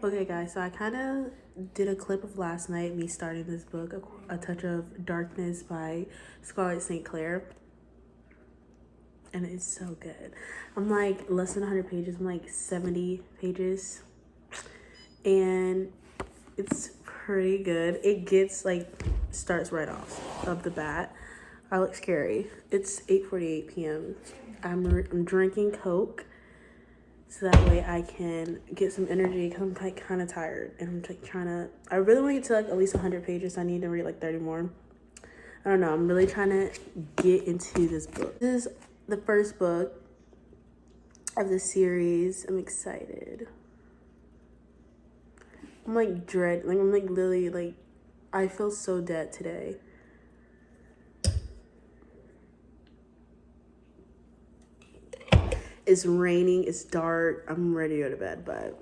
Okay, guys, so I kind of did a clip of last night, me starting this book, A Touch of Darkness by Scarlett St. Clair. And it's so good. I'm like less than 100 pages. I'm like 70 pages. And it's pretty good. It gets like, starts right off of the bat. I look scary. It's 8:48 p.m. I'm drinking Coke. So that way I can get some energy because I'm like kind of tired. And I'm like I really want to get to like at least 100 pages. I need to read like 30 more. I don't know. I'm really trying to get into this book. This is the first book of the series. I'm excited. I'm like I'm like literally like, I feel so dead today. It's raining, it's dark, I'm ready to go to bed, but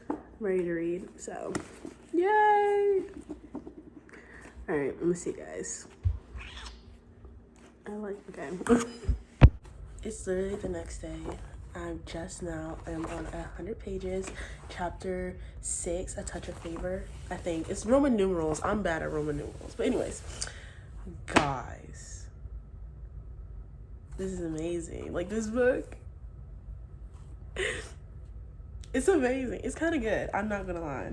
I'm ready to read, so yay! Alright, let me see, guys. Okay. It's literally the next day. I'm on 100 pages, chapter 6, A Touch of Favor. I think it's Roman numerals. I'm bad at Roman numerals, but anyways. Guys, this is amazing. Like, this book, it's amazing. It's kind of good. I'm not gonna lie.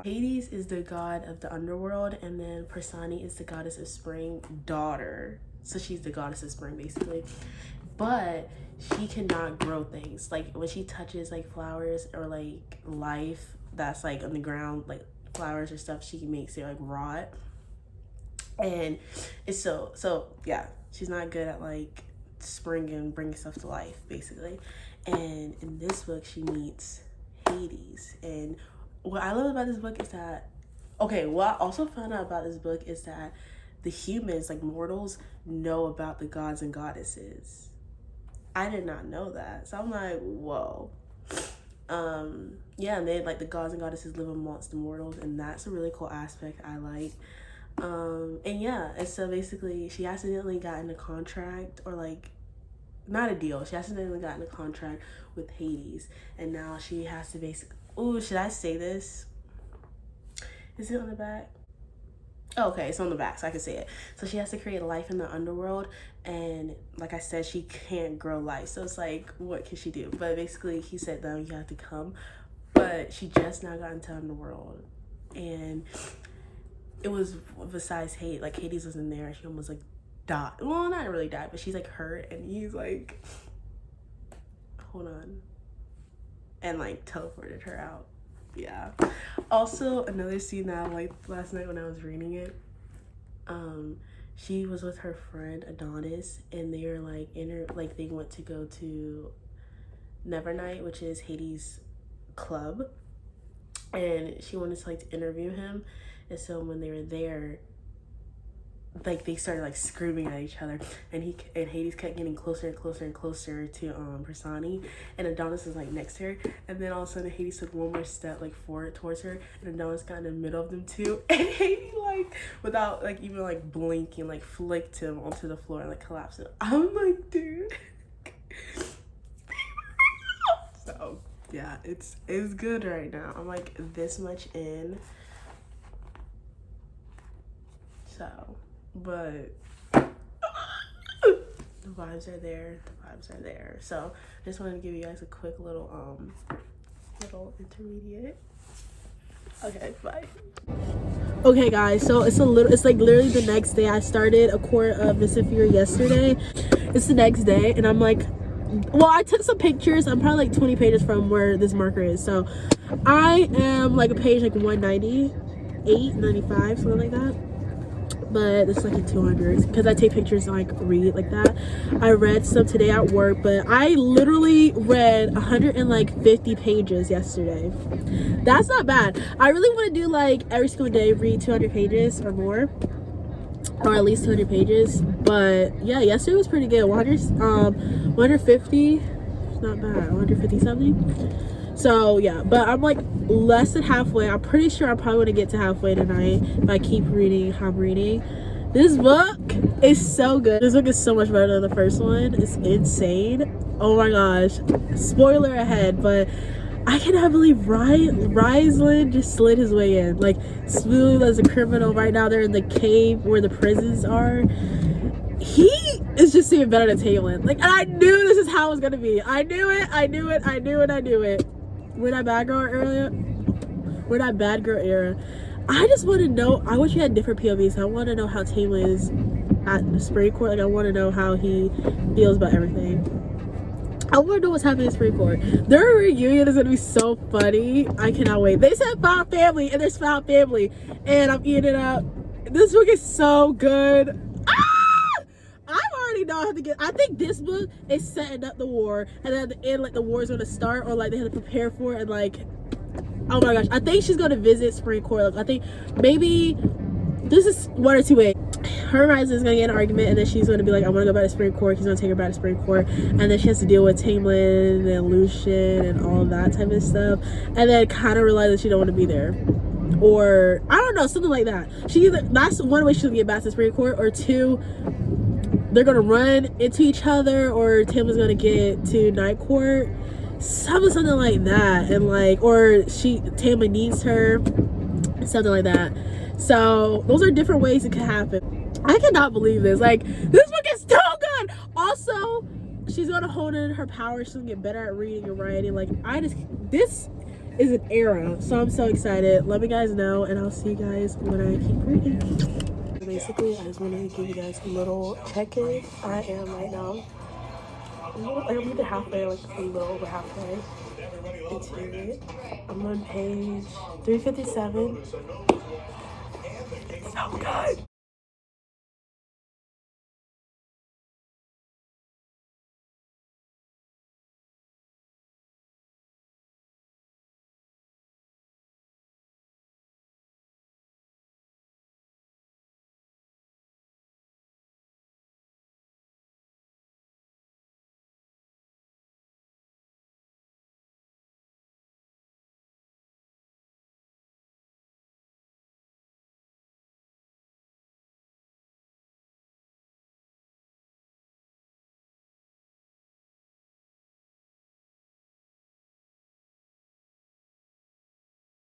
Hades is the god of the underworld, and then Persephone is the goddess of spring, daughter. So she's the goddess of spring, basically. But she cannot grow things. Like, when she touches like flowers or like life that's like on the ground, like flowers or stuff, she makes it like rot. And it's so yeah, she's not good at like spring and bringing stuff to life, basically. And in this book she meets Hades. And what I love about this book is that, okay, what I also found out about this book is that the humans, like mortals, know about the gods and goddesses. I did not know that. So I'm like, whoa. Yeah, and they like the gods and goddesses live amongst the mortals, and that's a really cool aspect I like. And yeah, and so basically she accidentally got in a contract, or like not a deal, she accidentally got in a contract with Hades, and now she has to basically, ooh, should I say this? Is it on the back? Oh, okay, it's on the back, so I can say it. So she has to create life in the underworld, and like I said, she can't grow life, so it's like, what can she do? But basically he said, no, you have to come. But she just now got into underworld, and it was besides Hades, like Hades was in there, she almost like died. Well, not really died, but she's like hurt, and he's like, hold on, and like teleported her out. Yeah. Also, another scene that I liked last night when I was reading it, she was with her friend Adonis, and they were like they went to go to Nevernight, which is Hades' club, and she wanted to like interview him. And so when they were there, like they started like screaming at each other, and Hades kept getting closer and closer and closer to Persephone, and Adonis is like next to her, and then all of a sudden Hades took one more step like forward towards her, and Adonis got in the middle of them too, and Hades like without like even like blinking like flicked him onto the floor and like collapsed him. I'm like, dude. So yeah, it's good right now. I'm like this much in. So, but the vibes are there. So I just wanted to give you guys a quick little intermediate. Okay, bye. Okay guys, so it's like literally the next day. I started a court of Misifir yesterday. It's the next day, and I'm like, well, I took some pictures. I'm probably like 20 pages from where this marker is, so I am like a page like 198, 95, something like that. But it's like in 200s because I take pictures and like read like that. I read some today at work, but I literally read 150 pages yesterday. That's not bad. I really want to do like every single day read 200 pages or more, or at least 200 pages. But yeah, yesterday was pretty good. 150, not bad. 150 something. So yeah, but I'm like less than halfway. I'm pretty sure I'm probably gonna get to halfway tonight if I keep reading how I'm reading. This book is so good. This book is so much better than the first one. It's insane. Oh my gosh. Spoiler ahead, but I cannot believe Rysland just slid his way in. Like, smooth as a criminal. Right now they're in the cave where the prisons are. He is just seeing better than Tamlin. Like, and I knew this is how it was gonna be. I knew it. We're that bad girl era. I just want to know. I wish we had different POVs. I want to know how Tamlin is at the Supreme Court. Like, I want to know how he feels about everything. I want to know what's happening in Supreme Court. Their reunion is gonna be so funny. I cannot wait. They said found family, and there's found family, and I'm eating it up. This book is so good. I already know how to get. I think this book is setting up the war, and then at the end, like, the war is gonna start, or like they have to prepare for it, and like, oh my gosh, I think she's gonna visit Supreme Court. Like, I think maybe this is one or two ways. Her and Ryzen is gonna get an argument, and then she's gonna be like, I want to go back to Supreme Court. He's gonna take her back to Supreme Court, and then she has to deal with Tamlin and Lucian and all of that type of stuff, and then kind of realize that she don't want to be there, or I don't know, something like that. That's one way she'll get back to Supreme Court, or two, they're gonna run into each other, or Tamlin's gonna get to Night Court, something like that, and like, or Tamlin needs her, something like that. So those are different ways it could happen. I cannot believe this. Like, this book is so good. Also, she's gonna hold in her power. She's gonna get better at reading and writing. Like, this is an era. So I'm so excited. Let me guys know, and I'll see you guys when I keep reading. Basically, I just wanted to give you guys a little check-in. I am right now. I'm either halfway, like a little over halfway into it. I'm on page 357. It's so good.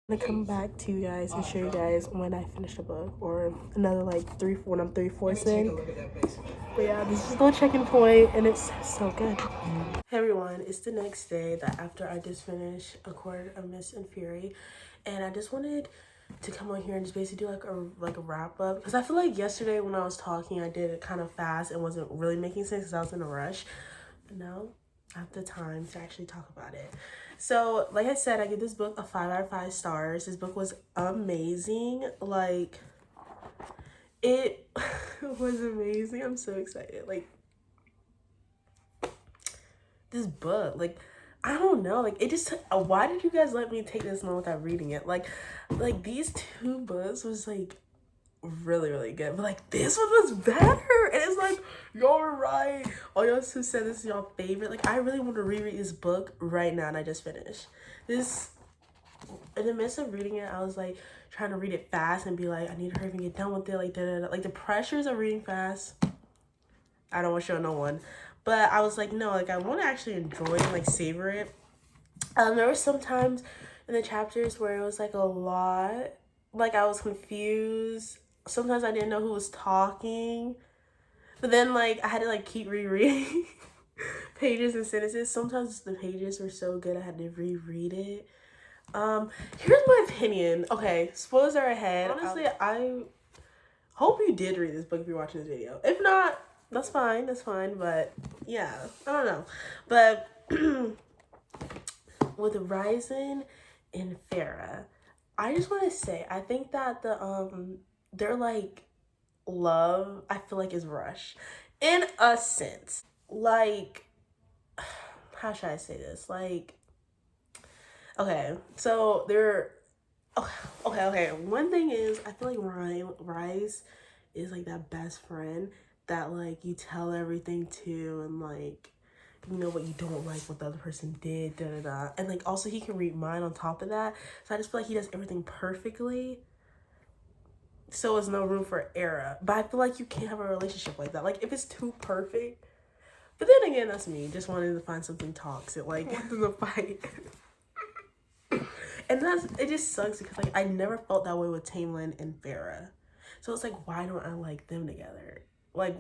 I'm gonna come back to you guys and show you guys when I finish the book, or another like when I'm 3/4 in. But yeah, this is a little check-in point, and it's so good. Hey everyone, it's the next day that after I just finished A Court of Mist and Fury, and I just wanted to come on here and just basically do like a wrap up, because I feel like yesterday when I was talking I did it kind of fast and wasn't really making sense because I was in a rush. But now I have the time to actually talk about it. So like I said, I give this book a 5 out of 5 stars. This book was amazing. Like, it was amazing. I'm so excited. Like, this book, like, I don't know, like, it just why did you guys let me take this long without reading it? Like these two books was like really good, but like this one was better, and it's like, y'all were right. All y'all who said this is y'all favorite, like, I really want to reread this book right now, and I just finished this. In the midst of reading it, I was like trying to read it fast and be like, I need to hurry and get done with it, like like the pressures of reading fast, I don't want to show no one. But I was like, no, like, I want to actually enjoy and like savor it. There were some times in the chapters where it was like a lot, like I was confused. Sometimes I didn't know who was talking, but then like I had to like keep rereading pages and sentences. Sometimes the pages were so good I had to reread it. Here's my opinion. Okay, spoilers are ahead. Honestly, I hope you did read this book if you're watching this video. If not, that's fine, but yeah, I don't know. But with Ryzen and Farah, I just want to say, I think that their like love, I feel like, is rushed in a sense. Like, how should I say this? Like, okay, so they're okay. One thing is, I feel like Rise is like that best friend that like you tell everything to, and like, you know what you don't like, what the other person did, and like also he can read mind on top of that. So I just feel like he does everything perfectly. so it's no room for error. But I feel like you can't have a relationship like that. Like, if it's too perfect. But then again, that's me, just wanting to find something toxic, like the fight. And it just sucks because like I never felt that way with Tamlin and Farrah. So it's like, why don't I like them together? Like,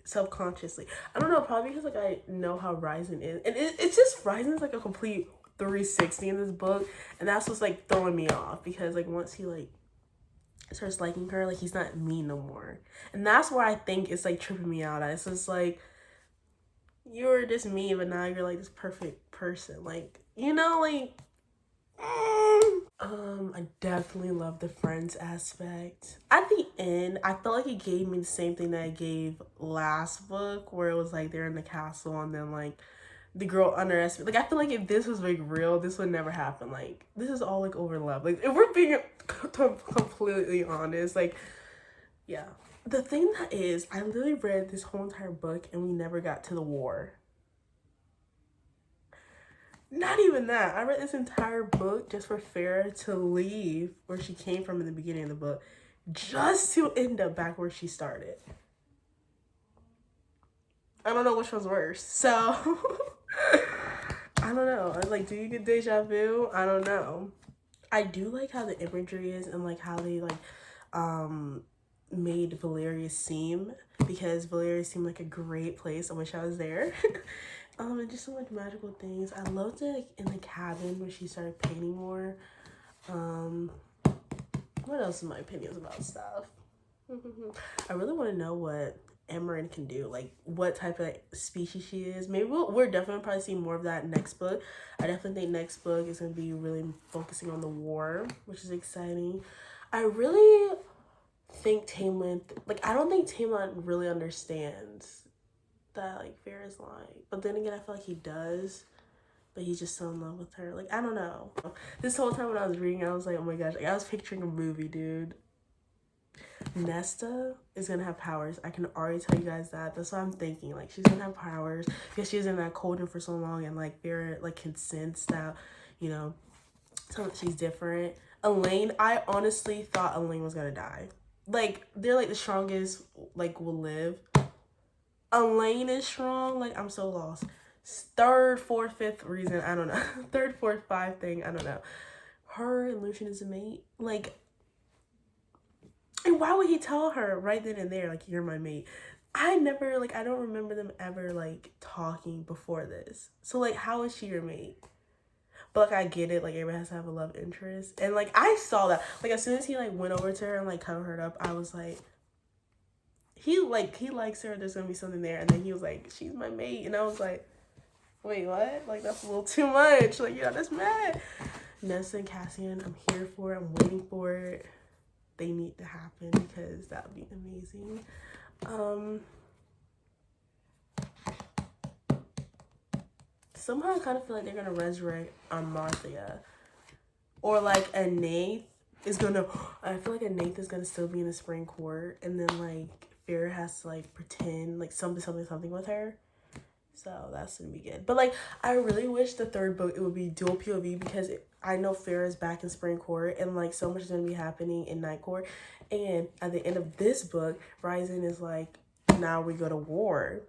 subconsciously. I don't know, probably because like I know how Ryzen is. And it's just Ryzen's like a complete 360 in this book. And that's what's like throwing me off. Because like once he like starts liking her, like he's not mean no more. And that's where I think it's like tripping me out. It's just like, you were just mean, but now you're like this perfect person. Like, you know, like I definitely love the friends aspect. At the end, I felt like it gave me the same thing that it gave last book, where it was like they're in the castle and then like the girl underestimated. Like, I feel like if this was like real, this would never happen. Like, this is all like over love. Like, if we're being completely honest, like, yeah. The thing that is, I literally read this whole entire book and we never got to the war. Not even that. I read this entire book just for Farrah to leave where she came from in the beginning of the book, just to end up back where she started. I don't know which one's worse. So, I don't know. Like, do you get deja vu? I don't know. I do like how the imagery is and like how they like made Valeria seem, because Valeria seemed like a great place. I wish I was there. And just so much magical things. I loved it like in the cabin when she started painting more. What else is my opinions about stuff? I really want to know what Amaranth can do, like what type of species she is. Maybe we're definitely probably see more of that next book. I definitely think next book is going to be really focusing on the war, which is exciting. I really think Tamlin, like I don't think Tamlin really understands that like Farrah's lying, but then again I feel like he does, but he's just so in love with her. Like, I don't know, this whole time when I was reading I was like, oh my gosh, like I was picturing a movie, dude. Nesta is gonna have powers. I can already tell you guys that. That's what I'm thinking. Like, she's gonna have powers because she was in that cauldron for so long, and like Farrah like can sense that, you know, she's different. Elaine, I honestly thought Elaine was gonna die. Like, they're like the strongest like will live. Elaine is strong. Like, I'm so lost. Third, fourth, fifth reason, I don't know. Third, fourth, five thing, I don't know. Her and Lucian is a mate. Like, and why would he tell her right then and there, like, you're my mate? I never, like, I don't remember them ever, like, talking before this. So, like, how is she your mate? But, like, I get it. Like, everybody has to have a love interest. And, like, I saw that. Like, as soon as he, like, went over to her and, like, cuddled her up, I was like, he likes her. There's gonna be something there. And then he was like, she's my mate. And I was like, wait, what? Like, that's a little too much. Like, yeah, that's mad. Nessa and Cassian, I'm here for it. I'm waiting for it. They need to happen because that would be amazing. Somehow I kind of feel like they're gonna resurrect Marthia, or like a Nath is gonna. I feel like a Nath is gonna still be in the Spring Court, and then like Farrah has to like pretend like something with her. So that's gonna be good. But like, I really wish the third book it would be dual POV, because I know Farrah's back in Spring Court and like so much is gonna be happening in Night Court. And at the end of this book, Ryzen is like, now we go to war.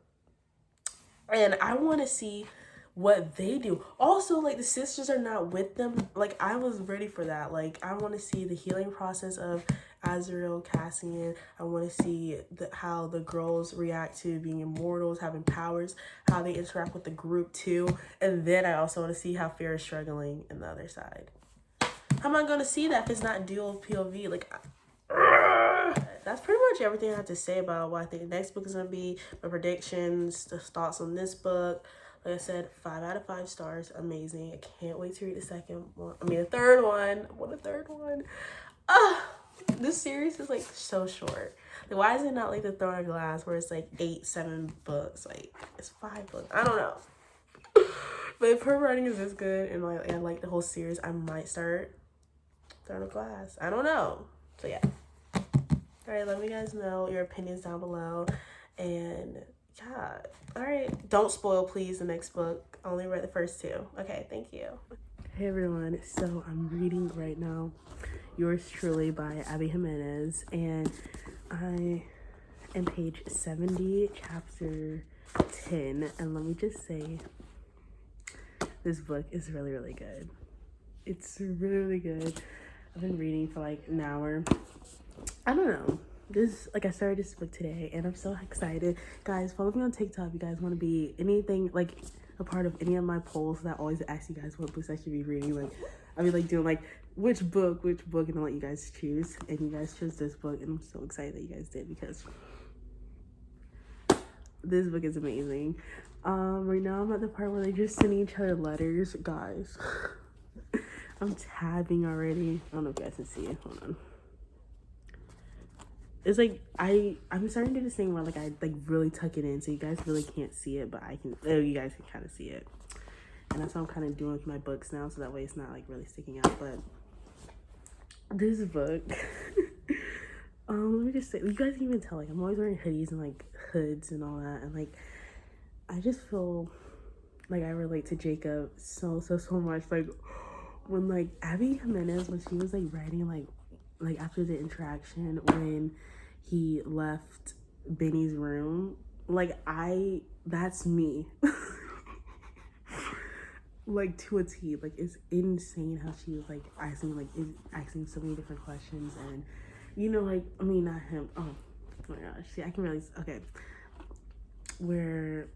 And I want to see what they do. Also, like, the sisters are not with them. Like, I was ready for that. Like, I want to see the healing process of Azriel, Cassian. I want to see how the girls react to being immortals, having powers, how they interact with the group too. And then I also want to see how Farrah is struggling in the other side. How am I going to see that if it's not dual POV? Like, that's pretty much everything I have to say about what I think the next book is going to be, my predictions, the thoughts on this book. Like I said, 5 out of 5 stars. Amazing. I can't wait to read the second one. I mean, the third one. I want a third one. This series is like so short. Like, why is it not like the Throne of Glass where it's like 7 books? Like, it's 5 books. I don't know. But if her writing is this good and like I like the whole series, I might start Throne of Glass. I don't know. So yeah. Alright, let me guys know your opinions down below. And yeah. Alright. Don't spoil, please, the next book. I only read the first 2. Okay, thank you. Hey everyone. So I'm reading right now Yours Truly by Abby Jimenez, and I am page 70, chapter 10, and let me just say, this book is really, really good. It's really, really good. I've been reading for like an hour. I don't know. I started this book today, and I'm so excited. Guys, follow me on TikTok if you guys want to be anything, like, a part of any of my polls that I always ask you guys what books I should be reading. Like, I'll be like doing like which book, and I'll let you guys choose. And you guys chose this book, and I'm so excited that you guys did, because this book is amazing. Right now I'm at the part where they're just sending each other letters. Guys, I'm tabbing already. I don't know if you guys can see it. Hold on. It's like I'm starting to do this thing where like I like really tuck it in, so you guys really can't see it, but you guys can kind of see it. And that's what I'm kind of doing with my books now, so that way it's not like really sticking out. But this book, let me just say, you guys can even tell, like, I'm always wearing hoodies and like hoods and all that, and like I just feel like I relate to Jacob so much. Like when like Abby Jimenez, when she was like writing like after the interaction when he left Benny's room, like that's me. Like to a T. Like it's insane how she was like asking so many different questions, and you know, like, I mean, not him, oh my gosh, see, I can really, okay, where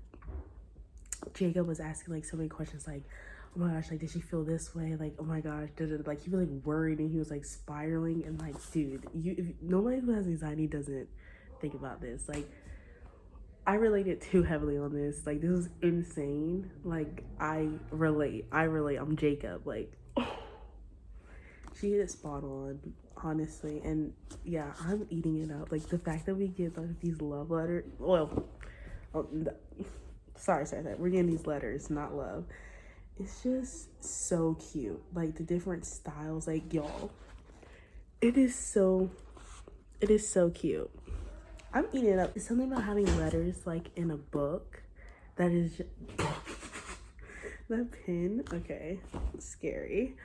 Jacob was asking like so many questions, like, oh my gosh, like, did she feel this way? Like, oh my gosh, like, he was like worried, and he was like spiraling, and like, dude, if nobody who has anxiety doesn't think about this. Like, I related too heavily on this. Like, this is insane. Like, I relate. I'm Jacob. Like, she hit it spot on, honestly. And yeah, I'm eating it up. Like, the fact that we get like these love letters. Well, sorry. We're getting these letters, not love. It's just so cute. Like, the different styles. Like, y'all, it is so cute. I'm eating it up. It's something about having letters like in a book that is just that pen, okay, scary.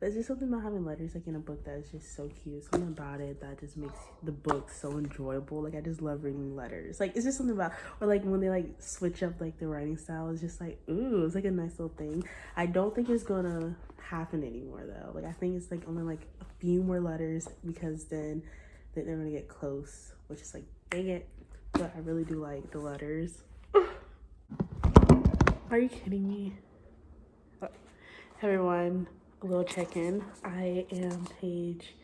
But it's just something about having letters like in a book that is just so cute. Something about it that just makes the book so enjoyable. Like, I just love reading letters. Like, it's just something about, or like when they like switch up like the writing style, it's just like, ooh, it's like a nice little thing. I don't think it's gonna happen anymore though. Like, I think it's like only like a few more letters, because then they're gonna get close, which is like, dang it. But I really do like the letters. Are you kidding me? Hey everyone, a little check-in. I am page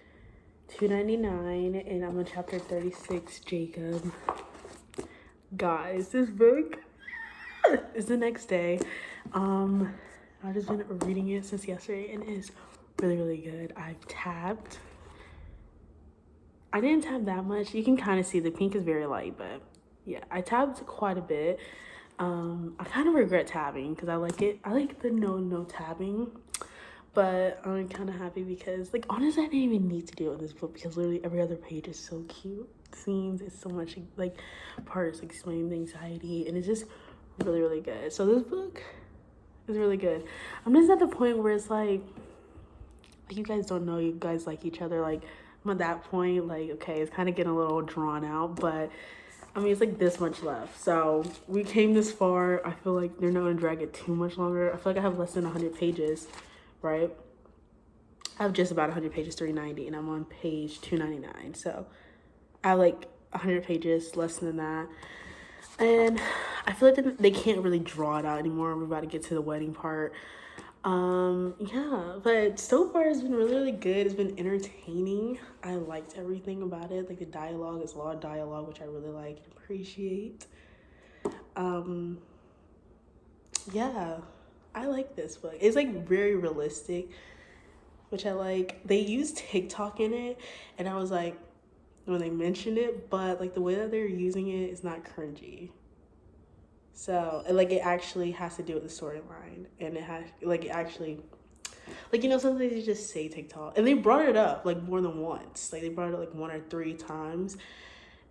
299 and I'm on chapter 36, Jacob. Guys, this book is the next day. I've just been reading it since yesterday, and it's really, really good. I've tabbed. I didn't tab that much. You can kind of see the pink is very light, but yeah, I tabbed quite a bit. I kind of regret tabbing because I like it. I like the no tabbing, but I'm kind of happy because, like, honestly, I didn't even need to do it in this book, because literally every other page is so cute. Scenes, it's so much like parts like explaining the anxiety, and it's just really, really good. So this book is really good. I'm just at the point where it's like you guys don't know you guys like each other. Like, I'm at that point, like, okay, it's kind of getting a little drawn out, but I mean, it's like this much left. So we came this far. I feel like they're not gonna drag it too much longer. I feel like I have less than 100 pages, right? I have just about 100 pages, 390, and I'm on page 299. So I have like 100 pages, less than that. And I feel like they can't really draw it out anymore. We're about to get to the wedding part. Yeah, but so far it's been really, really good. It's been entertaining. I liked everything about it. Like, the dialogue, it's a lot of dialogue, which I really like and appreciate. Yeah, I like this book. It's like very realistic, which I like. They use TikTok in it, and I was like, when they mentioned it, but like the way that they're using it is not cringy. So, like, it actually has to do with the storyline, and it has, like, it actually, like, you know, sometimes you just say TikTok, and they brought it up, like, more than once. Like, they brought it up, like, 1 or 3 times,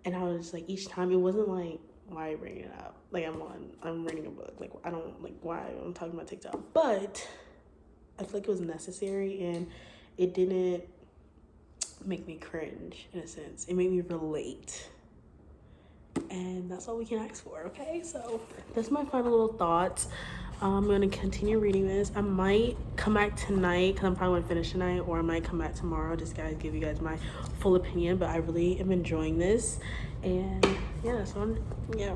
and I was, like, each time, it wasn't, like, why are you bringing it up? Like, I'm reading a book. Like, I don't, like, why I'm talking about TikTok. But I feel like it was necessary, and it didn't make me cringe in a sense. It made me relate. And that's all we can ask for, okay? So that's my final little thoughts. I'm going to continue reading this. I might come back tonight because I'm probably going to finish tonight, or I might come back tomorrow just guys give you guys my full opinion. But I really am enjoying this. And yeah, so yeah.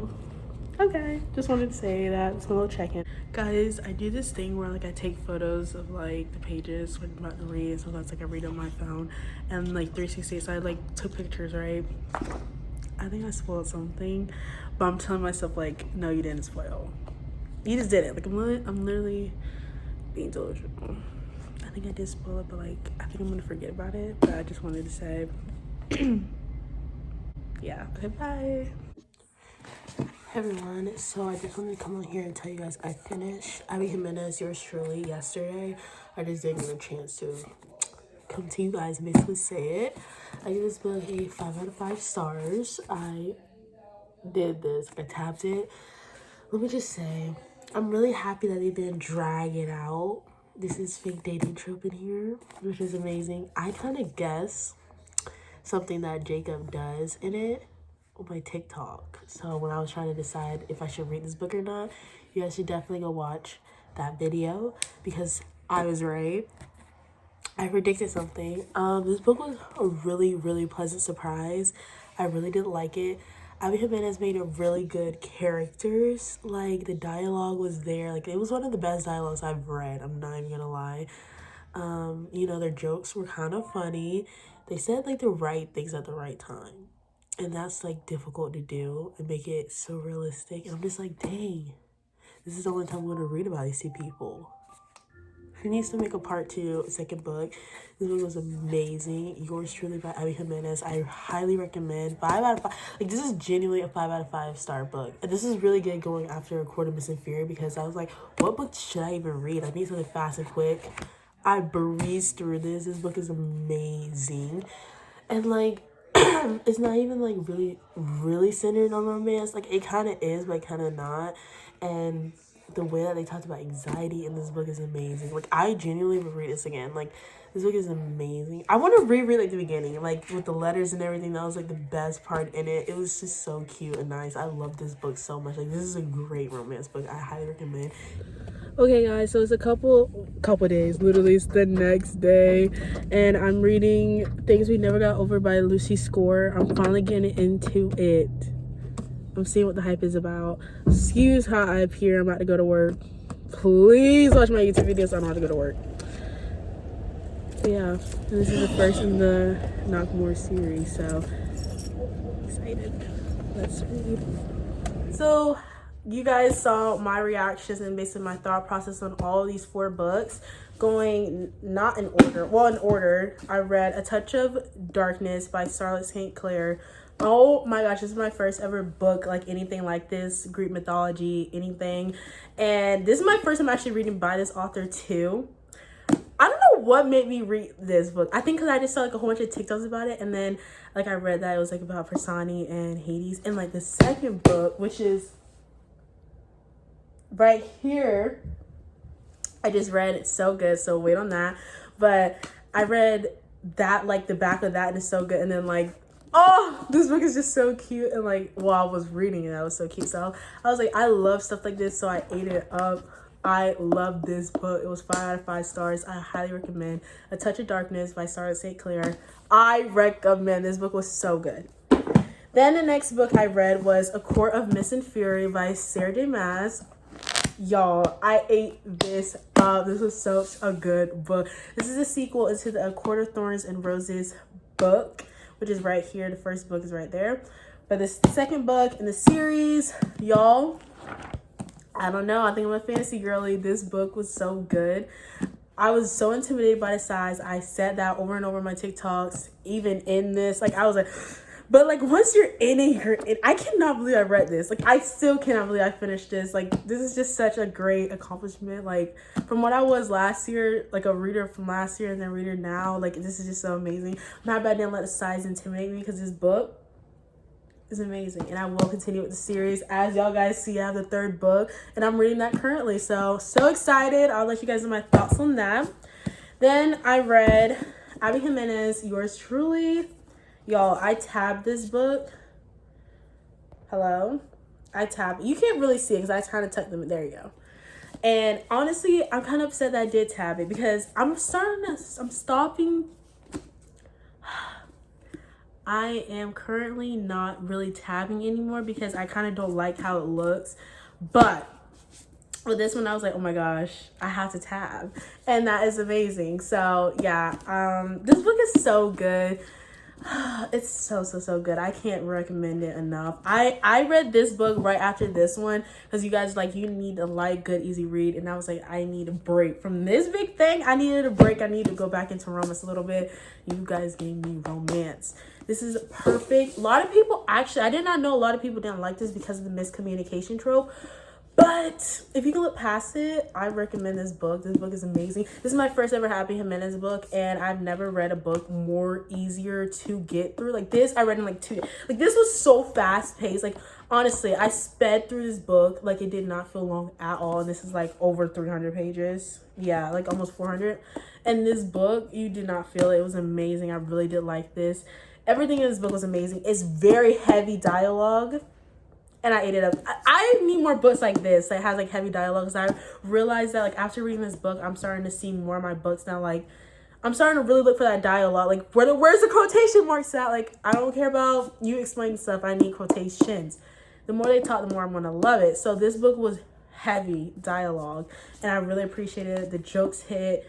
Okay, just wanted to say that. It's a little check-in. Guys, I do this thing where like I take photos of like the pages when I'm about to read. Sometimes like I read on my phone and like 360. So I like took pictures, right? I think I spoiled something, but I'm telling myself like, no, you didn't spoil. You just did it. Like I'm literally being delusional. I think I did spoil it, but like I think I'm gonna forget about it. But I just wanted to say, yeah. Okay, bye. Hey everyone, so I just wanted to come on here and tell you guys I finished Abby Jimenez, yours truly, yesterday. I just didn't get a chance to come to you guys and basically say it. I give this book a 5 out of 5 stars. I did this. I tapped it. Let me just say, I'm really happy that they didn't drag it out. This is fake dating trope in here, which is amazing. I kind of guess something that Jacob does in it on my TikTok. So when I was trying to decide if I should read this book or not, you guys should definitely go watch that video because I was right. I predicted something. This book was a really, really pleasant surprise. I really did like it. Abby Jimenez made a really good characters. Like, the dialogue was there. Like, it was one of the best dialogues I've read. I'm not even gonna lie. You know, their jokes were kind of funny. They said, like, the right things at the right time. And that's, like, difficult to do and make it so realistic. And I'm just like, dang, this is the only time I'm gonna read about these two people. He needs to make a part 2, second book. This book was amazing. Yours truly by Abby Jimenez. I highly recommend. 5 out of 5. Like, this is genuinely a 5 out of 5 star book. And this is really good going after A Court of Mist and Fury because I was like, what book should I even read? I need something fast and quick. I breezed through this. This book is amazing. And, like, it's not even, like, really centered on romance. Like, it kind of is, but kind of not. And the way that they talked about anxiety in this book is amazing. Like, I genuinely would read this again. Like, this book is amazing. I want to reread, like, the beginning. Like, with the letters and everything. That was, like, the best part in it. It was just so cute and nice. I love this book so much. Like, this is a great romance book. I highly recommend. Okay, guys. So, it's a couple days. Literally, it's the next day. And I'm reading Things We Never Got Over by Lucy Score. I'm finally getting into it. I'm seeing what the hype is about. Excuse how I appear. I'm about to go to work. Please watch my YouTube videos. I don't have to go to work. But yeah, and this is the first in the Knockmore series, so excited. Let's read. So you guys saw my reactions and basically my thought process on all of these 4 books. Going not in order. Well, in order. I read A Touch of Darkness by Charlotte St. Clair. Oh my gosh, this is my first ever book, like anything like this, Greek mythology, anything. And this is my first time actually reading by this author too. I don't know what made me read this book. I think because I just saw like a whole bunch of TikToks about it. And then like I read that it was like about Persephone and Hades. And like the second book, which is right here, I just read. It's so good. So wait on that. But I read that, like the back of that, and it's so good. And then like, oh, this book is just so cute. And like, while I was reading it, that was so cute. So I was like, I love stuff like this. So I ate it up. I love this book. It was 5 out of 5 stars. I highly recommend A Touch of Darkness by Charlotte St. Clair. I recommend. This book was so good. Then the next book I read was A Court of Mist and Fury by Sarah J. Maas. Y'all, I ate this up. This was such a good book. This is a sequel into the A Court of Thorns and Roses book, which is right here. The first book is right there. But this second book in the series, y'all, I don't know. I think I'm a fantasy girly. This book was so good. I was so intimidated by the size. I said that over and over in my TikToks, even in this. Like, I was like, but like, once you're in it, you're in. I cannot believe I read this. Like, I still cannot believe I finished this. Like, this is just such a great accomplishment. Like, from what I was last year, like a reader from last year and then reader now, like, this is just so amazing. I'm happy I didn't let the size intimidate me because this book is amazing. And I will continue with the series. As y'all guys see, I have the 3rd book and I'm reading that currently. So excited. I'll let you guys know my thoughts on that. Then I read Abby Jimenez, yours truly. Y'all, I tabbed this book. Hello? I tabbed. You can't really see it because I kind of tucked them. There you go. And honestly, I'm kind of upset that I did tab it because I'm stopping. I am currently not really tabbing anymore because I kind of don't like how it looks. But with this one, I was like, oh my gosh, I have to tab. And that is amazing. So yeah, this book is so good. It's so good. I can't recommend it enough. I read this book right after this one because you guys like, you need a light, good, easy read, and I was like, I need a break from this big thing. I needed a break. I need to go back into romance a little bit. You guys gave me romance. This is perfect. A lot of people, actually, I did not know a lot of people didn't like this because of the miscommunication trope. But if you can look past it, I recommend this book. This book is amazing. This is my first ever Happy Jimenez book, and I've never read a book more easier to get through. Like this, I read in like 2 days. Like this was so fast paced. Like honestly, I sped through this book. Like it did not feel long at all. And this is like over 300 pages. Yeah, like almost 400. And this book, you did not feel it. It was amazing. I really did like this. Everything in this book was amazing. It's very heavy dialogue. And I ate it up. I need more books like this that has like heavy dialogue because I realized that like after reading this book, I'm starting to see more of my books now. Like I'm starting to really look for that dialogue. Like where's the quotation marks at? Like I don't care about you explaining stuff. I need quotations. The more they talk, the more I'm gonna love it. So this book was heavy dialogue, and I really appreciated it. The jokes hit.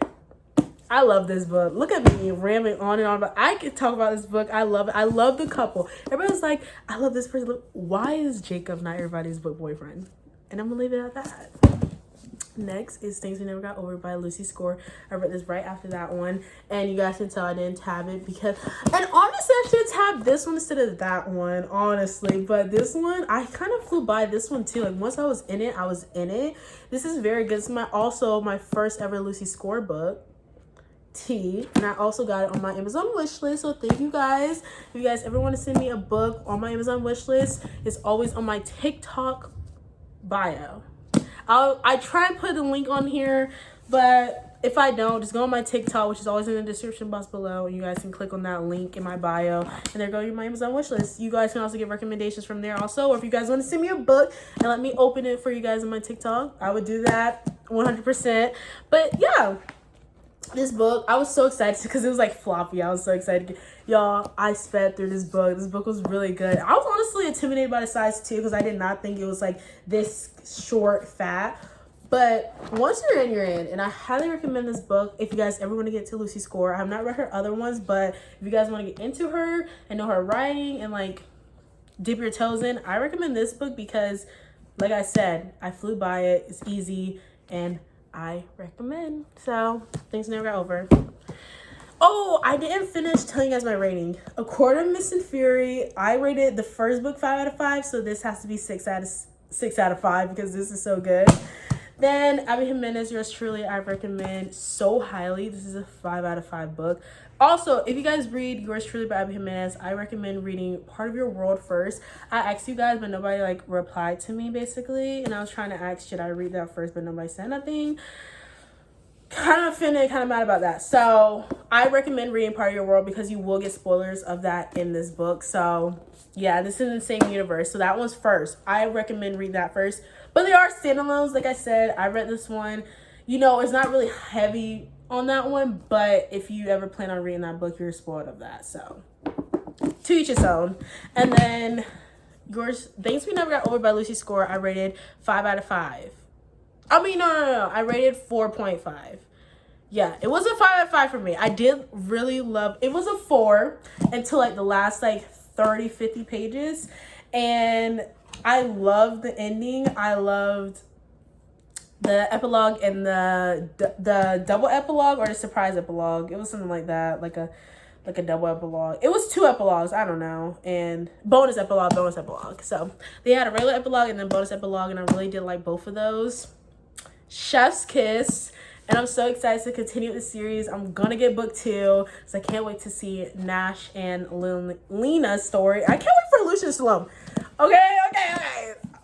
I love this book. Look at me rambling on and on, but I could talk about this book. I love it. I love the couple. Everybody's like, I love this person. Why is Jacob not everybody's book boyfriend? And I'm gonna leave it at that. Next is Things We Never Got Over by Lucy Score. I read this right after that one, and you guys can tell I didn't tab it because, and honestly, I should tab this one instead of that one, honestly. But this one, I kind of flew by this one too. Like once I was in it, I was in it. This is very good. It's also my first ever Lucy Score book. And I also got it on my Amazon wish list, so thank you guys. If you guys ever want to send me a book on my Amazon wish list, it's always on my TikTok bio. I try and put the link on here, but if I don't, just go on my TikTok, which is always in the description box below, and you guys can click on that link in my bio, and there go my Amazon wish list. You guys can also get recommendations from there also, or if you guys want to send me a book and let me open it for you guys on my TikTok, I would do that 100%. But yeah, this book, I was so excited because it was like floppy. I was so excited. Y'all, I sped through this book. This book was really good. I was honestly intimidated by the size too because I did not think it was like this short, fat. But once you're in, and I highly recommend this book if you guys ever want to get to Lucy Score. I have not read her other ones, but if you guys want to get into her and know her writing and like dip your toes in, I recommend this book because, like I said, I flew by it. It's easy and I recommend. So Things Never Got Over. Oh, I didn't finish telling you guys my rating. A Court of Mist and Fury, I rated the first book 5 out of 5, so this has to be 6 out of 5 because this is so good. Then Abby Jimenez, yours truly, I recommend so highly. This is a 5 out of 5 book. Also, if you guys read Yours Truly by Abby Jimenez, I recommend reading Part of Your World first. I asked you guys, but nobody like replied to me basically. And I was trying to ask, should I read that first? But nobody said nothing. Kind of offended, kind of mad about that. So I recommend reading Part of Your World because you will get spoilers of that in this book. So yeah, this is in the same universe. So that one's first. I recommend read that first. But they are standalones. Like I said, I read this one. You know, it's not really heavy on that one, but if you ever plan on reading that book, you're spoiled of that. So to each its own. And then yours, Things We Never Got Over by Lucy Score, I rated 5 out of 5. I mean, no. I rated 4.5. Yeah, it was a 5 out of 5 for me. I did really love, it was a 4 until like the last like 30, 50 pages. And I loved the ending. I loved the epilogue and the double epilogue or the surprise epilogue. It was something like that, like a double epilogue. It was 2 epilogues, I don't know, and bonus epilogue. So they had a regular epilogue and then bonus epilogue, and I really did like both of those. Chef's kiss. And I'm so excited to continue the series. I'm gonna get book 2, so I can't wait to see Nash and Lena's story. I can't wait for Lucian Salome. Okay.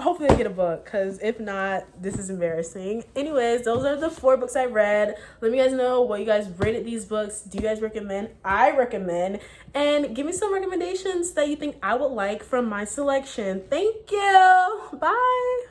hopefully I get a book, because if not, this is embarrassing. Anyways, those are the 4 books I read. Let me guys know what you guys rated these books. Do you guys recommend? I recommend. And give me some recommendations that you think I would like from my selection. Thank you. Bye.